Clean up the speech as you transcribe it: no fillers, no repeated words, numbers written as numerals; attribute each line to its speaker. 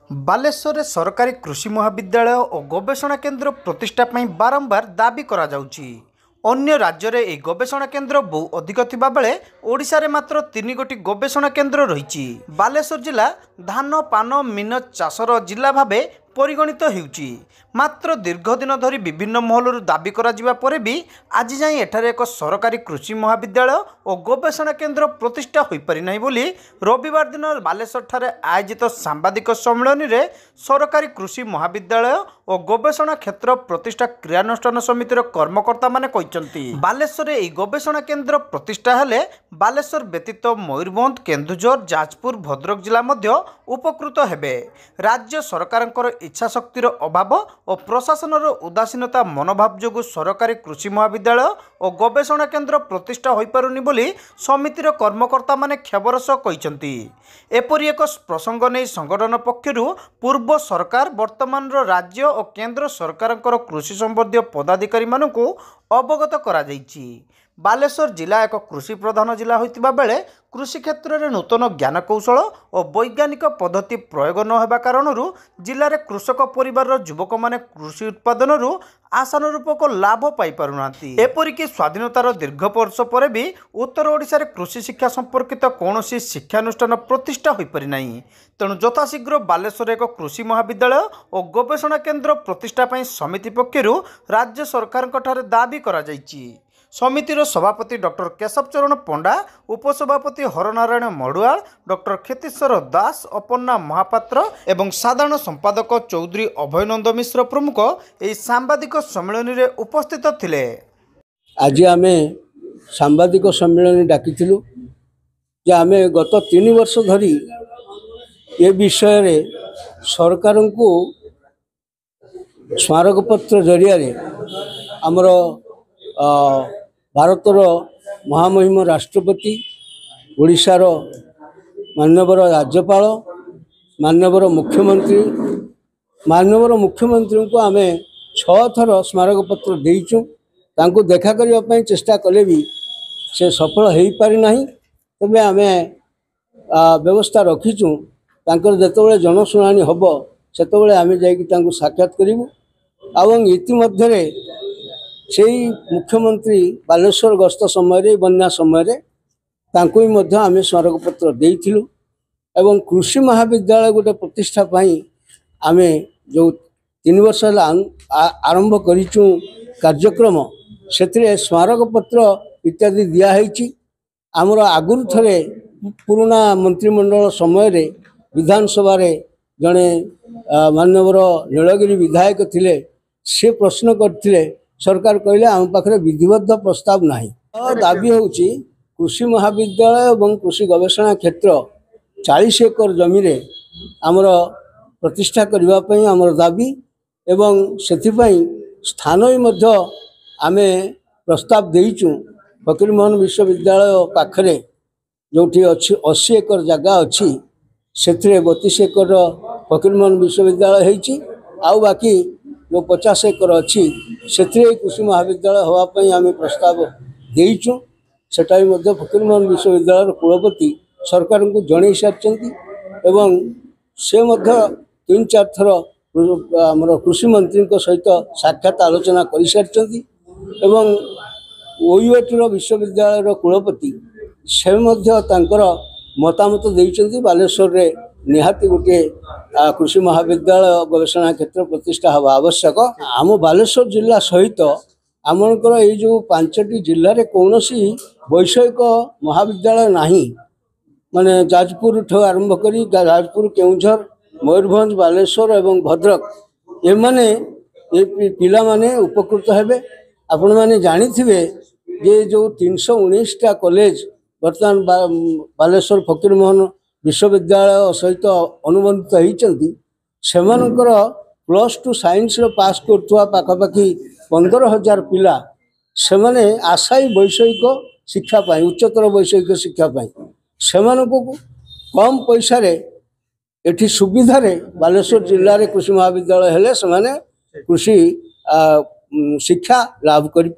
Speaker 1: बालेश्वर सरकारी कृषि महाविद्यालय और गवेषणा केन्द्र प्रतिष्ठा पर बारंबार दाबी करा जाउची। अन्य राज्य में यह गवेषणा केन्द्र बहु अधिक थिबा बेले ओडिशा रे मात्र 3 गोटी गवेषणा केन्द्र रही। बालेश्वर जिला धान पान मीन चाषर जिला भावे परिगणित होउची। मात्र दीर्घ दिन धरी विभिन्न महलर दाबी करा जिबा परे भी आज जाए एठारे एक सरकारी कृषि महाविद्यालय और गवेषणा केन्द्र प्रतिष्ठा होई पारि नाही बोली रविवार दिन बालेश्वर ठारे आयोजित सांबादिक सम्मेलन में सरकारी कृषि महाविद्यालय और गवेषणा क्षेत्र प्रतिष्ठा क्रियानुष्ठान समितिर कर्मकर्ता माने कहिसंती। बालेश्वर एई गवेषणा केन्द्र प्रतिष्ठा हेले बालेश्वर व्यतीत मयूरभंज केन्दुझर जाजपुर भद्रक जिला मध्य उपकृत हेबे। राज्य सरकारंकर इच्छा शक्तिर अभाव और प्रशासनर उदासीनता मनोभाव जोगु सरकारी कृषि महाविद्यालय और गवेषणा केन्द्र प्रतिष्ठा होई पारुनी बोली समितिर कर्मकर्ता माने खबर सह कहिसंती। एपरि एक प्रसंग नहीं संगठन पक्षरु पूर्व सरकार वर्तमान राज्य और केंद्र सरकारंकर कृषि संबंधी पदाधिकारी मानकु अवगत करा जायछि। बालेश्वर जिला एक कृषि प्रधान जिला होइतिबा बेले कृषि क्षेत्र में नूतन ज्ञान कौशल और वैज्ञानिक पद्धति प्रयोग न होबा कारणरू जिले में कृषक परिवार युवक माने कृषि उत्पादन आशानुरूपक लाभ पाई पारुनांती। एपरिक स्वाधीनतार दीर्घ वर्ष पर भी उत्तर ओडिशा रे कृषि शिक्षा संपर्कित कौनसी शिक्षानुष्ठान प्रतिष्ठा होई पारि नाही। तेणु यथाशीघ्र बालेश्वर एक कृषि महाविद्यालय और गवेषणा केन्द्र प्रतिष्ठा पई समिति पक्षरु राज्य सरकार दाबी करा जायछि। समितिर सभापति डॉक्टर केशव चरण पंडा, उपसभापति हरनारायण मडुआल, डॉक्टर खेतीश्वर दास, अपन्ना महापात्र एवं साधारण संपादक चौधरी अभयनंद मिश्र प्रमुख यह सांबादिक सम्मेलन में उपस्थित थिले।
Speaker 2: आज आम सांबादिक सम्मेलन डाकिथिलु जे आमे गत 3 वर्ष धरी ये विषय रे सरकार को स्मारकपत्र जरिया आमर भारतर महामहिम राष्ट्रपति, ओडिशार माननीय राज्यपाल, माननीय मुख्यमंत्री को आम 6 थर स्मारक पत्र देइचु। तांको देखा करने चेष्टा कले भी से सफल हो पारि नाही। तबे आम व्यवस्था रखीचु तांकर जेतबेले जनशुणाणी हम सेतबेले आम जाइकि साक्षात करूँ। और इतिमध्य से मुख्यमंत्री बालेश्वर गस्त समय बन्या समय आम स्मारकपत्र देइथिलु एवं कृषि महाविद्यालय गोटे प्रतिष्ठा आम जो 3 वर्ष आरंभ करिचु कार्यक्रम से स्मारकपत्र इत्यादि दिखाई। आमर आगुरी थरे पुराना मंत्रिमंडल समय विधानसभा जड़े माननीय नीलगिरी विधायक थिले, से प्रश्न करथिले। सरकार कहले आम पाखे विधिबद्ध प्रस्ताव नाही। दाबी होउची कृषि महाविद्यालय और कृषि गवेषणा क्षेत्र 40 एकर जमी रे आमर प्रतिष्ठा करबा पई आमर दाबी एवं सेथिपई स्थान मध्य आमे प्रस्ताव देइचु। फकीरमोहन विश्वविद्यालय पाखरे जोठी अछि 80 एकर जगह अछि, सेथिरे 32 एकर फकीरमोहन विश्वविद्यालय हेछि। आउ बाकी जो 50 एकर अच्छी से कृषि महाविद्यालय होगापी आम प्रस्ताव देचु। सेटा भी फकीरमोहन विश्वविद्यालय कुलपति सरकार को जन सारी से 3-4 थर आमर कृषि मंत्री सहित साक्षात आलोचना कर सारी। ओयूएटी विश्वविद्यालय कुलपति से मतामत देइचंती बालेश्वर रे निहाती गोटे कृषि महाविद्यालय गवेषणा क्षेत्र प्रतिष्ठा हवा आवश्यक। आम बालेश्वर जिला सहित आमकर ये जो 5टी जिले में कौन सी वैषयिक महाविद्यालय नहीं, माने जाजपुर ठू आरंभ करी जाजपुर, केन्दुझर, मयूरभंज, बालेश्वर एवं भद्रक एमाने ये पिला माने उपकृत हेबे। आपण माने जानिथिबे जे जो 319टा कॉलेज वर्तमान बालेश्वर फकीरमोहन विश्वविद्यालय सहित अनुबंधित होती से +2 साइंस पास कर पाखापाखि 15,000 पिला से आशायी वैषयिक शिक्षा पाई, उच्चतर वैषयिक शिक्षा पाई से कम पैसा एठी सुविधा बालेश्वर जिले में कृषि महाविद्यालय हेले से कृषि शिक्षा लाभ करें।